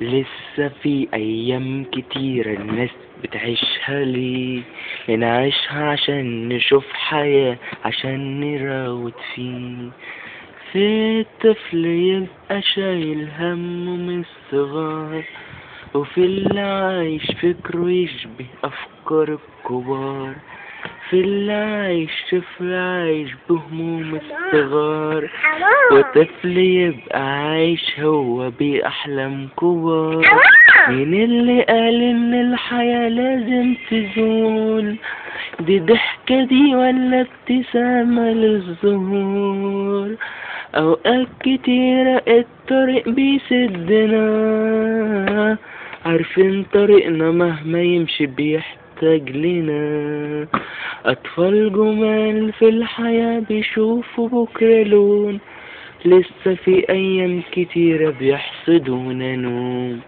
لسه في أيام كتيرة الناس بتعيشها ليه؟ نعيشها عشان نشوف حياة، عشان نراود فيه. في الطفل يبقى شايل همه من الصغار، وفي اللي عايش فكره يشبه أفكار الكبار. في اللي عايش طفل عايش بهموم الصغار، وطفل يبقى عايش هو بأحلام كبار. مين اللي قال إن الحياة لازم تزول؟ دي ضحكة دي ولا ابتسامة للظهور؟ أوقات كتيرة الطريق بيسدنا، عارفين طريقنا مهما يمشي بيحتاج لنا. أطفال جمال في الحياة بيشوفوا بكرة لون، لسه في أيام كتيرة بيحصدونا نوم.